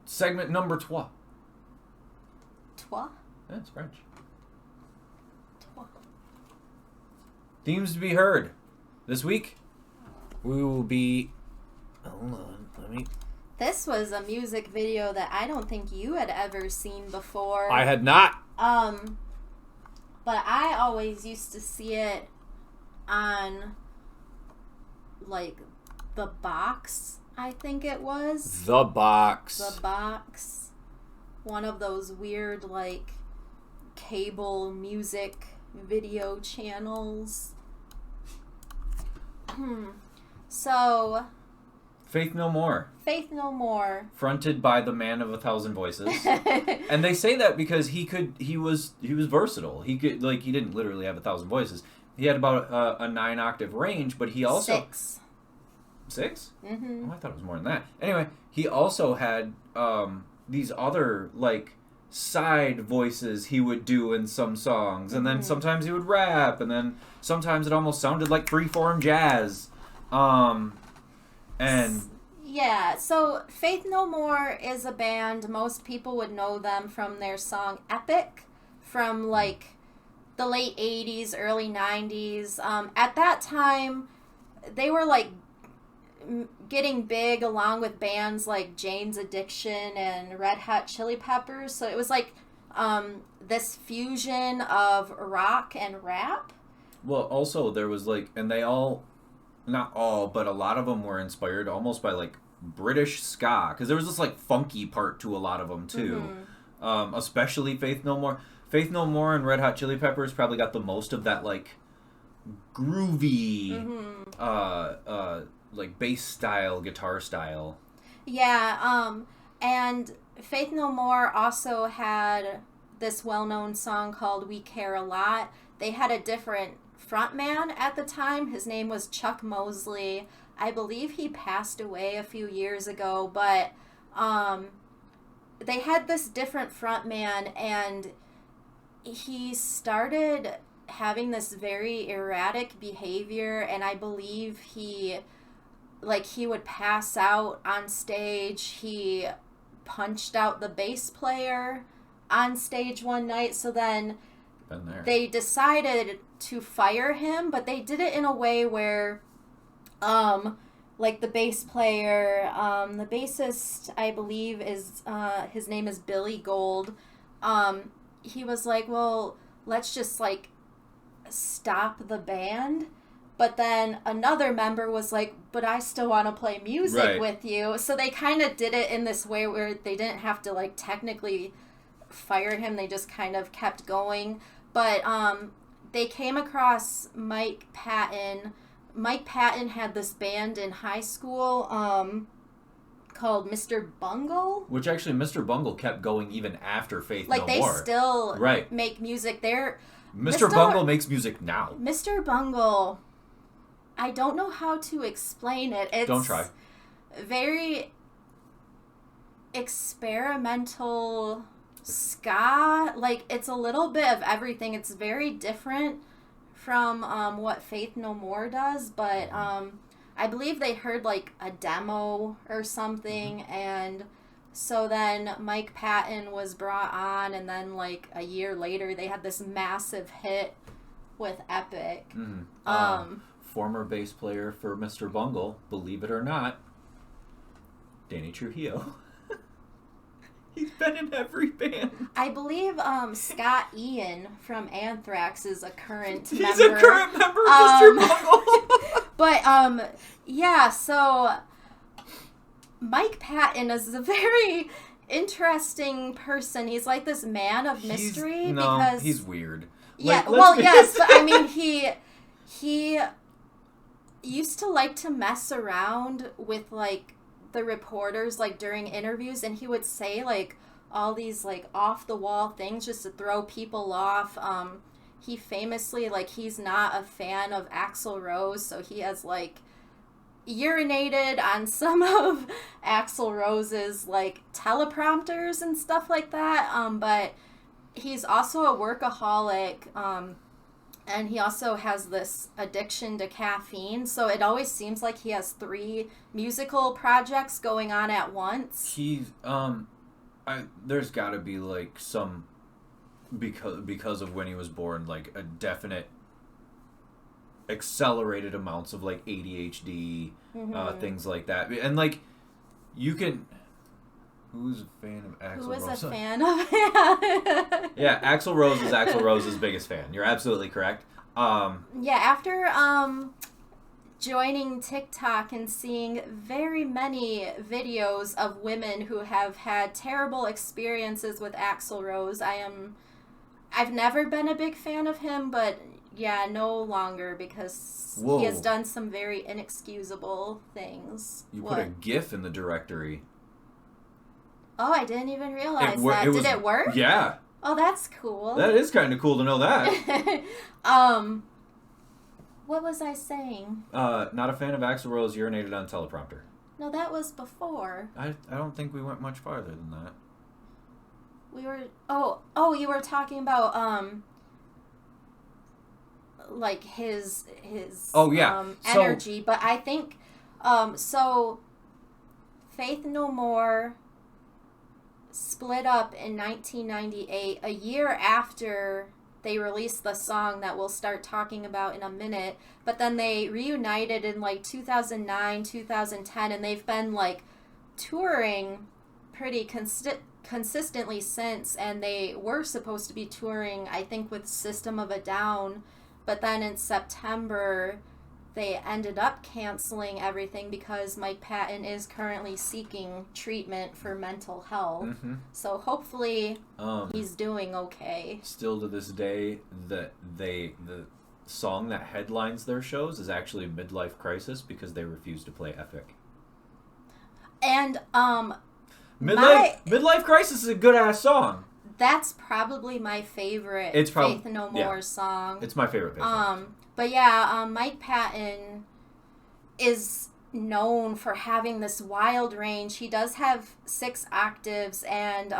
Segment number 3. Trois? Yeah, it's French. Trois. Themes to be heard. This week, we will be... Hold on, let me... This was a music video that I don't think you had ever seen before. I had not. But I always used to see it on, like, The Box, I think it was. The Box. The Box. One of those weird, like, cable music video channels. So... Faith No More. Faith No More. Fronted by the man of 1,000 voices. And they say that because he was versatile. He didn't literally have 1,000 voices. He had about a 9-octave range, but he also... 6. 6? Mm-hmm. Oh, I thought it was more than that. Anyway, he also had these other, like, side voices he would do in some songs. And then sometimes he would rap, and then sometimes it almost sounded like freeform jazz. And... Yeah, so Faith No More is a band, most people would know them from their song Epic, from, like, the late 80s, early 90s. At that time, they were, like, getting big along with bands like Jane's Addiction and Red Hot Chili Peppers. So it was, like, this fusion of rock and rap. Well, also, there was, like, and they all... Not all, but a lot of them were inspired almost by, like, British ska. Because there was this, like, funky part to a lot of them, too. Especially Faith No More. Faith No More and Red Hot Chili Peppers probably got the most of that, like, groovy, like, bass style, guitar style. Yeah, and Faith No More also had this well-known song called We Care a Lot. They had a different frontman at the time. His name was Chuck Mosley. I believe he passed away a few years ago, but they had this different frontman, and he started having this very erratic behavior, and I believe he would pass out on stage. He punched out the bass player on stage one night, so then they decided to fire him, but they did it in a way where, like, the bass player, the bassist, I believe, is, his name is Billy Gold. He was like, well, let's just, like, stop the band. But then another member was like, but I still want to play music with you. So they kind of did it in this way where they didn't have to, like, technically fire him. They just kind of kept going. But they came across Mike Patton. Mike Patton had this band in high school called Mr. Bungle. Which actually, Mr. Bungle kept going even after Faith No More. Like, they still make music. Mr. Bungle makes music now. Mr. Bungle, I don't know how to explain it. Don't try. Very experimental ska. Like, it's a little bit of everything. It's very different from what Faith No More does, but I believe they heard, like, a demo or something, and so then Mike Patton was brought on, and then, like, a year later they had this massive hit with Epic. Former bass player for Mr. Bungle, believe it or not, Danny Trujillo. He's been in every band. I believe Scott Ian from Anthrax is a current member. He's a current member of Mr. Bungle. But, yeah, so Mike Patton is a very interesting person. He's like this man of mystery. Because he's weird. Yeah, well, yes, but I mean, he used to like to mess around with, like, the reporters, like, during interviews, and he would say, like, all these, like, off-the-wall things just to throw people off. He famously, like, he's not a fan of Axl Rose, so he has, like, urinated on some of Axl Rose's, like, teleprompters and stuff like that, but he's also a workaholic, and he also has this addiction to caffeine, so it always seems like he has 3 musical projects going on at once. He's, There's got to be like some because of when he was born, like a definite accelerated amounts of like ADHD, things like that, and like you can. Who's a fan of Axl Rose? Who is a fan of Yeah, Axl Rose is Axl Rose's biggest fan. You're absolutely correct. Yeah, after joining TikTok and seeing very many videos of women who have had terrible experiences with Axl Rose, I've never been a big fan of him, but yeah, no longer, because he has done some very inexcusable things. You put a GIF in the directory. Oh, I didn't even realize that. Did it work? Yeah. Oh, that's cool. That is kind of cool to know that. What was I saying? Not a fan of Axl Rose urinated on teleprompter. No, that was before. I don't think we went much farther than that. We were... Oh, you were talking about, like, his energy. But I think, so Faith No More split up in 1998, a year after they released the song that we'll start talking about in a minute, but then they reunited in like 2009, 2010, and they've been like touring pretty consistently since, and they were supposed to be touring, I think, with System of a Down, but then in September they ended up canceling everything because Mike Patton is currently seeking treatment for mental health. Mm-hmm. So hopefully he's doing okay. Still to this day, the song that headlines their shows is actually Midlife Crisis because they refuse to play Epic. And Midlife Crisis is a good ass song. That's probably my favorite Faith No More song. It's my favorite Faith No More. But yeah, Mike Patton is known for having this wild range. He does have 6 octaves, and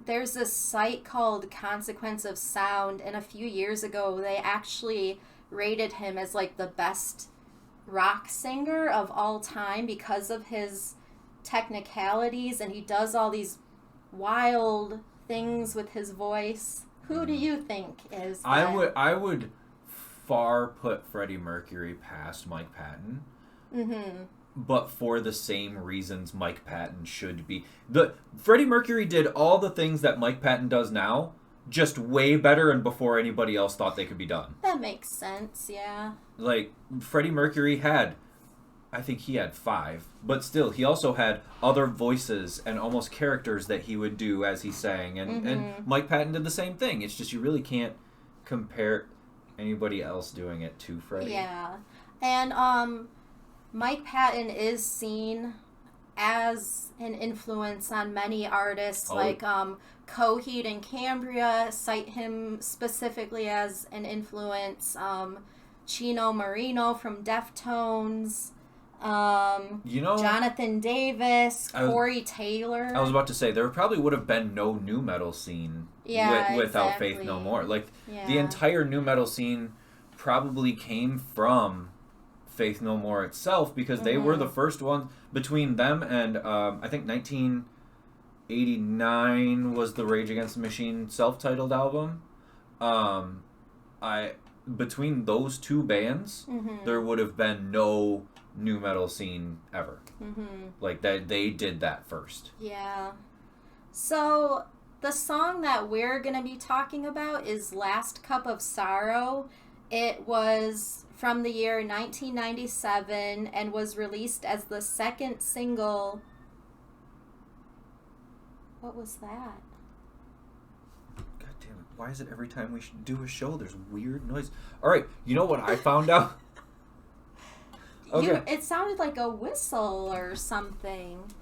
there's this site called Consequence of Sound, and a few years ago they actually rated him as like the best rock singer of all time because of his technicalities, and he does all these wild things with his voice. Who do you think is that? I would far put Freddie Mercury past Mike Patton. Mm-hmm. But for the same reasons Mike Patton should be. Freddie Mercury did all the things that Mike Patton does now, just way better and before anybody else thought they could be done. That makes sense, yeah. Like, Freddie Mercury I think he had 5, but still, he also had other voices and almost characters that he would do as he sang, and Mike Patton did the same thing. It's just you really can't compare anybody else doing it to Freddie. Yeah. And Mike Patton is seen as an influence on many artists, like Coheed and Cambria cite him specifically as an influence. Chino Marino from Deftones. Jonathan Davis, Corey Taylor. I was about to say, there probably would have been no nu metal scene without exactly. Faith No More. Like, the entire nu metal scene probably came from Faith No More itself, because they were the first ones. Between them and, I think 1989 was the Rage Against the Machine self-titled album. Between those two bands, there would have been no nu metal scene ever. Like, that they did that first. Yeah. So the song that we're going to be talking about is Last Cup of Sorrow. It was from the year 1997 and was released as the second single. What was that? God damn it. Why is it every time we do a show there's weird noise? Alright, you know what I found out? Okay. It sounded like a whistle or something.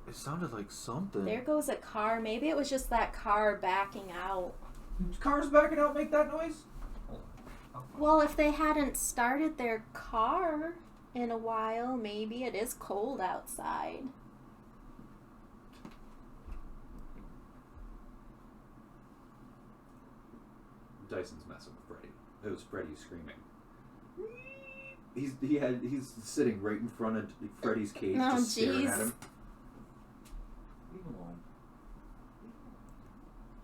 It sounded like something. There goes a car. Maybe it was just that car backing out. Cars backing out make that noise? Well, if they hadn't started their car in a while, maybe it is cold outside. Dyson's messing with Freddy. It was Freddy screaming. He's sitting right in front of Freddy's cage, just staring at him.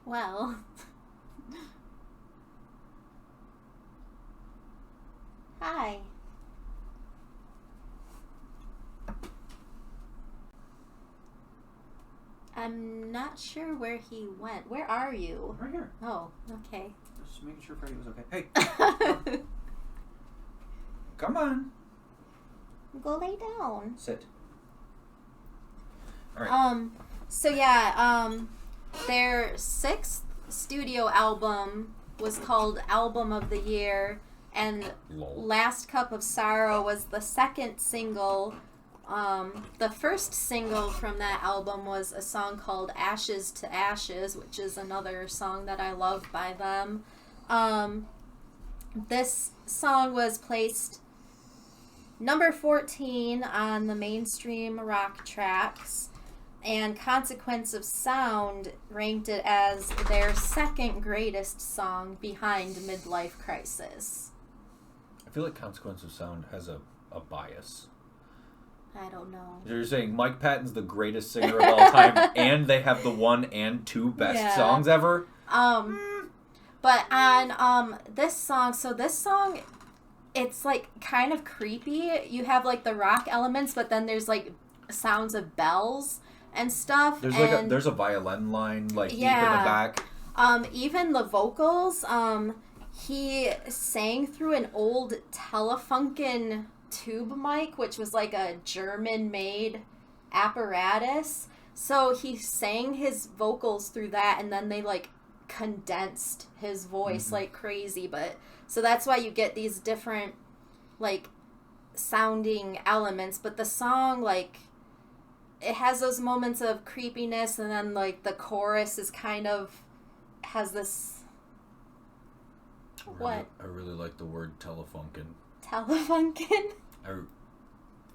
Well. Hi. I'm not sure where he went. Where are you? Right here. Oh, okay. Just making sure Freddy was okay. Hey! Come on. Go lay down. Sit. All right. So yeah, their 6th studio album was called Album of the Year, and Lol. Last Cup of Sorrow was the 2nd single. The first single from that album was a song called Ashes to Ashes, which is another song that I love by them. This song was placed number 14 on the mainstream rock tracks, and Consequence of Sound ranked it as their 2nd greatest song behind Midlife Crisis. I feel like Consequence of Sound has a bias. I don't know. You're saying Mike Patton's the greatest singer of all time, and they have the 1 and 2 best songs ever? But on this song, it's like kind of creepy. You have like the rock elements, but then there's like sounds of bells and stuff. There's a violin line like deep in the back. Even the vocals, he sang through an old Telefunken tube mic, which was like a German-made apparatus. So he sang his vocals through that, and then they like condensed his voice like crazy. But so that's why you get these different like sounding elements. But the song, like, it has those moments of creepiness, and then like the chorus is kind of has this. What? I really like the word Telefunken. Telefunken?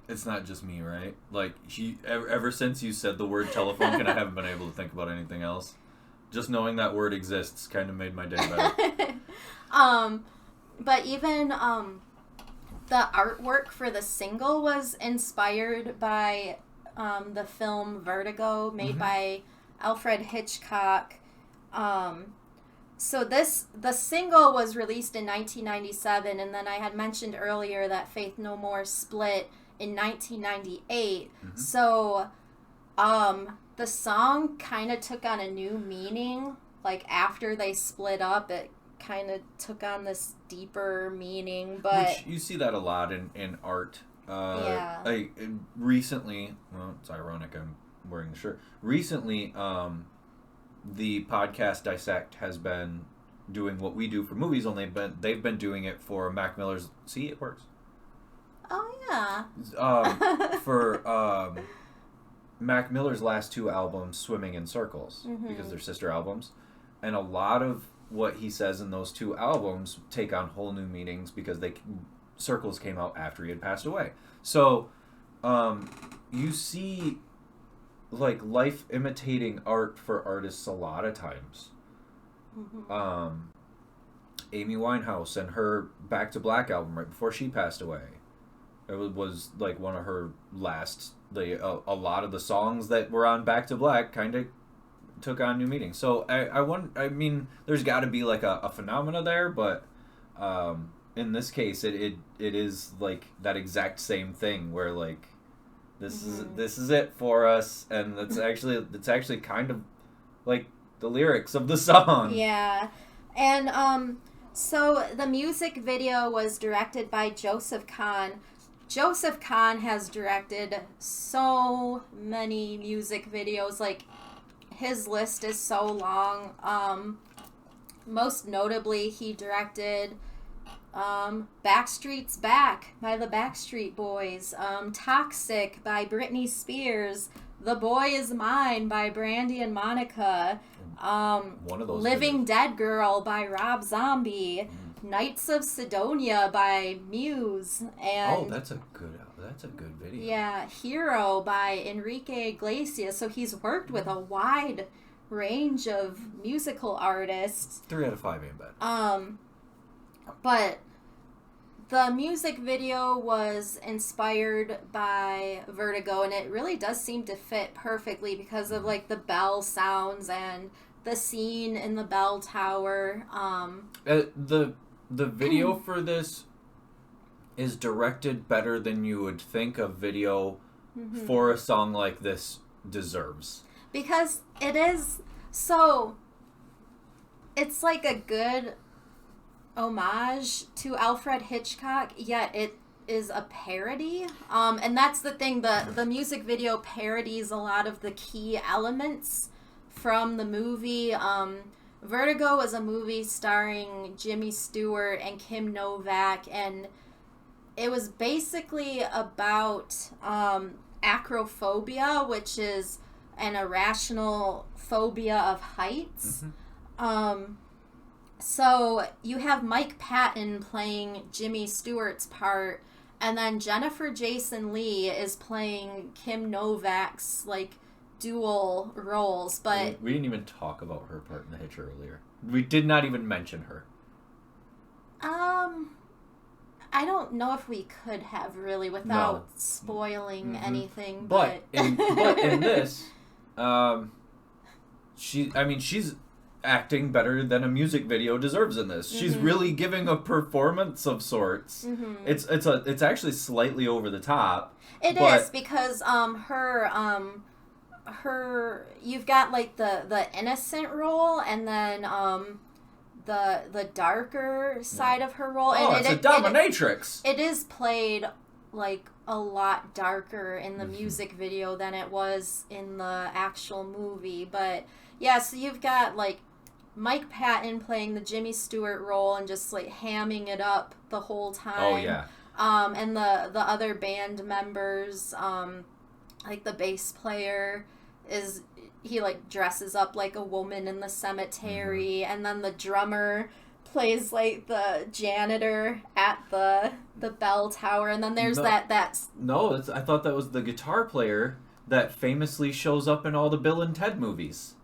It's not just me, right? Like, ever since you said the word Telefunken, I haven't been able to think about anything else. Just knowing that word exists kind of made my day better. But even the artwork for the single was inspired by the film Vertigo, made by Alfred Hitchcock. So the single was released in 1997, and then I had mentioned earlier that Faith No More split in 1998. So the song kind of took on a new meaning. Like, after they split up, it kind of took on this deeper meaning. But which you see that a lot in art. Like, recently, well, it's ironic I'm wearing the shirt. Recently, the podcast Dissect has been doing what we do for movies, only they've been doing it for Mac Miller's. See, it works. Oh yeah. For Mac Miller's last 2 albums, Swimming in Circles, because they're sister albums, and a lot of what he says in those 2 albums take on whole new meanings because Circles came out after he had passed away. So, you see, like, life imitating art for artists a lot of times. Amy Winehouse and her Back to Black album right before she passed away. It was like one of her last. A lot of the songs that were on Back to Black kind of took on new meaning. So I mean, there's got to be like a phenomena there, but in this case, it is like that exact same thing where like this is it for us, and it's actually kind of like the lyrics of the song. Yeah, and so the music video was directed by Joseph Kahn. Joseph Kahn has directed so many music videos. Like, his list is so long. Most notably, he directed Backstreet's Back by the Backstreet Boys, Toxic by Britney Spears, The Boy Is Mine by Brandy and Monica, One of those Living videos. Dead Girl by Rob Zombie, Knights of Sidonia by Muse, and that's a good video. yeah, Hero by Enrique Iglesias. So he's worked with a wide range of musical artists. 3 out of 5 ain't bad. But the music video was inspired by Vertigo, and it really does seem to fit perfectly because of like the bell sounds and the scene in the bell tower. The video for this is directed better than you would think a video for a song like this deserves. Because it is so... It's like a good homage to Alfred Hitchcock, yet it is a parody. And that's the thing, the music video parodies a lot of the key elements from the movie. Vertigo was a movie starring Jimmy Stewart and Kim Novak, and it was basically about acrophobia, which is an irrational phobia of heights. So you have Mike Patton playing Jimmy Stewart's part, and then Jennifer Jason Leigh is playing Kim Novak's, like, dual roles. But we didn't even talk about her part in The Hitch earlier. We did not even mention her. I don't know if we could have really without spoiling anything. But in this, she's acting better than a music video deserves in this. She's really giving a performance of sorts. It's actually slightly over the top. It is because her you've got like the innocent role and then the darker side of her role. Oh, and it's a dominatrix. It is played like a lot darker in the music video than it was in the actual movie. But yeah, so you've got like Mike Patton playing the Jimmy Stewart role and just like hamming it up the whole time. Oh yeah. And the other band members, like the bass player he like dresses up like a woman in the cemetery, and then the drummer plays like the janitor at the bell tower, and then there's I thought that was the guitar player that famously shows up in all the Bill and Ted movies.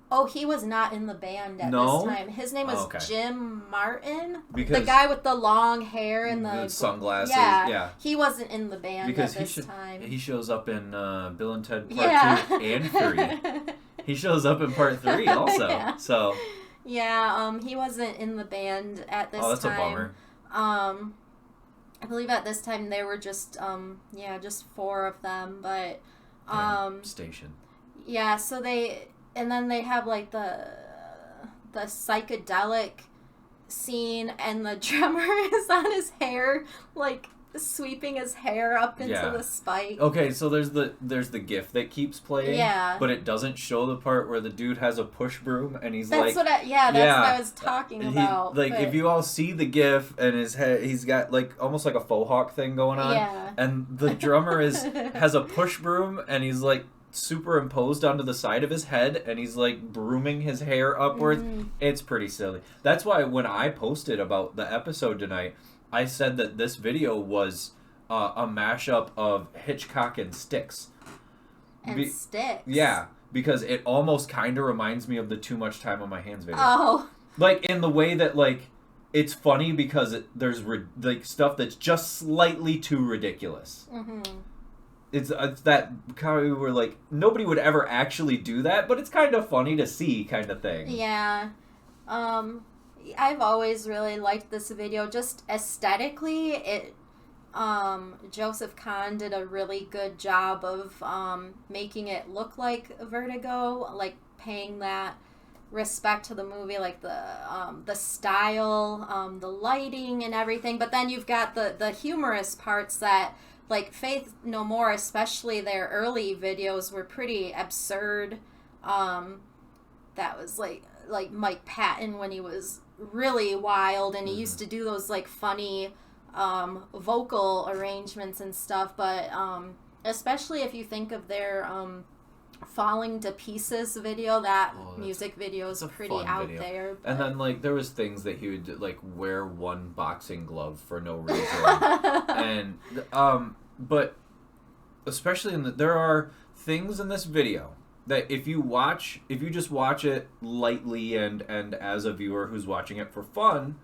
Oh, he was not in the band at this time. His name was Jim Martin. The guy with the long hair and the sunglasses. Yeah. He wasn't in the band at this time. He shows up in Bill and Ted Part 2 and 3. He shows up in Part 3 also. Yeah. So. Yeah, he wasn't in the band at this time. Oh, that's a bummer. I believe at this time there were just just 4 of them, but station. Yeah, so and then they have like the psychedelic scene, and the drummer is on his hair, like sweeping his hair up into the spike. Okay, so there's the GIF that keeps playing, but it doesn't show the part where the dude has a push broom and he's that's what I was talking about. If you all see the GIF and his head, he's got like almost like a faux hawk thing going on, and the drummer has a push broom and he's like superimposed onto the side of his head, and he's like brooming his hair upwards. It's pretty silly. That's why when I posted about the episode tonight, I said that this video was a mashup of Hitchcock and Sticks. Sticks? Yeah, because it almost kind of reminds me of the Too Much Time on My Hands video. Oh. Like, in the way that, like, it's funny because there's like stuff that's just slightly too ridiculous. It's that kind of where, like, nobody would ever actually do that, but it's kind of funny to see kind of thing. Yeah. I've always really liked this video. Just aesthetically, Joseph Kahn did a really good job of making it look like Vertigo, like paying that respect to the movie, like the style, the lighting and everything. But then you've got the humorous parts that, like Faith No More, especially their early videos, were pretty absurd. That was like Mike Patton when he was really wild, and he used to do those like funny vocal arrangements and stuff. But especially if you think of their Falling to Pieces video, that music video is pretty out there. But... And then like there was things that he would like wear one boxing glove for no reason, and but especially there are things in this video that if you just watch it lightly and as a viewer who's watching it for fun,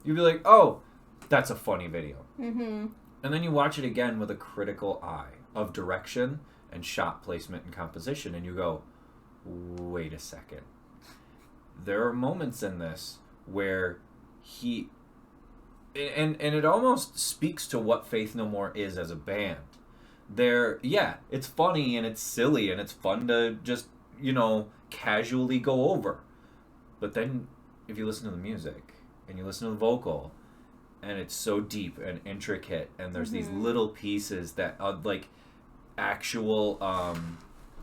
you'd be like, oh, that's a funny video. And then you watch it again with a critical eye of direction and shot placement and composition, and you go, wait a second. There are moments in this where he... And it almost speaks to what Faith No More is as a band. It's funny and it's silly and it's fun to just, casually go over. But then if you listen to the music and you listen to the vocal, and it's so deep and intricate, and there's these little pieces that actual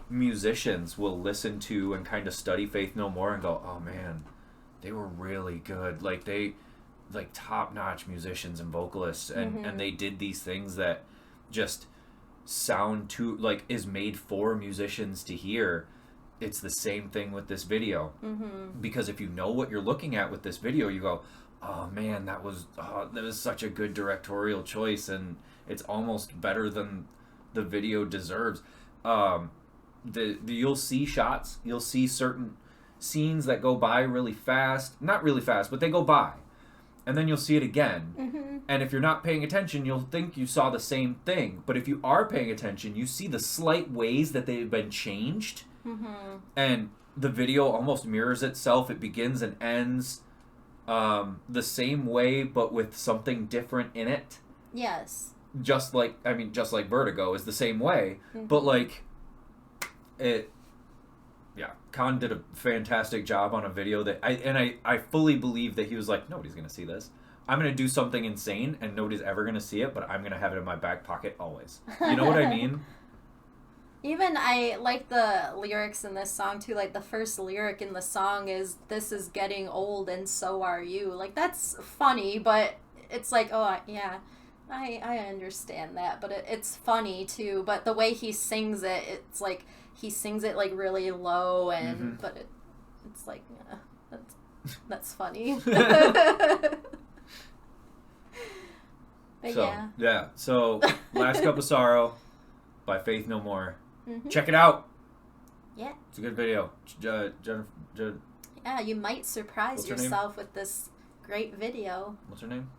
musicians will listen to and kind of study Faith No More and go, oh man, they were really good. Top-notch musicians and vocalists, and they did these things that just sound is made for musicians to hear. It's the same thing with this video. Because if you know what you're looking at with this video, you go, oh man, that was such a good directorial choice, and it's almost better than the video deserves. You'll see shots, you'll see certain scenes that go by really fast, not really fast, but they go by, and then you'll see it again. And if you're not paying attention, you'll think you saw the same thing. But if you are paying attention, you see the slight ways that they've been changed. And the video almost mirrors itself. It begins and ends the same way, but with something different in it. Yes. Just like Vertigo is the same way, but Khan did a fantastic job on a video that I fully believe that he was like, nobody's gonna see this. I'm gonna do something insane and nobody's ever gonna see it, but I'm gonna have it in my back pocket always. You know what I mean? Even I like the lyrics in this song too. Like the first lyric in the song is, "This is getting old and so are you." Like that's funny, but it's like, oh yeah, I understand that, but it's funny too. But the way he sings it, it's like he sings it like really low, and but it's like that's funny. But so Last Cup of Sorrow by Faith No More. Check it out. Yeah. It's a good video. Yeah, you might surprise yourself with this great video. What's her name?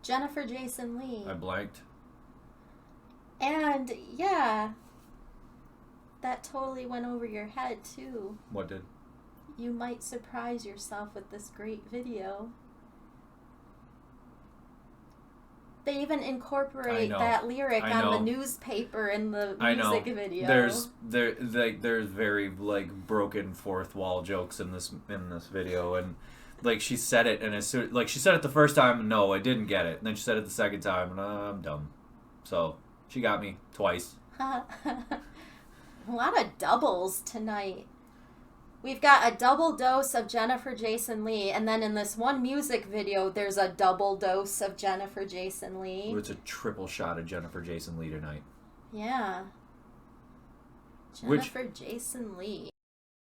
Jennifer Jason Leigh. I blanked. And yeah, that totally went over your head too. What did? You might surprise yourself with this great video. They even incorporate that lyric on the newspaper in the music video. There's very broken fourth wall jokes in this video, and she said it, and as soon she said it the first time, no, I didn't get it, and then she said it the second time, and I'm dumb. So she got me twice. A lot of doubles tonight. We've got a double dose of Jennifer Jason Leigh, and then in this one music video, there's a double dose of Jennifer Jason Leigh. It's a triple shot of Jennifer Jason Leigh tonight. Yeah. Jennifer Jason Leigh.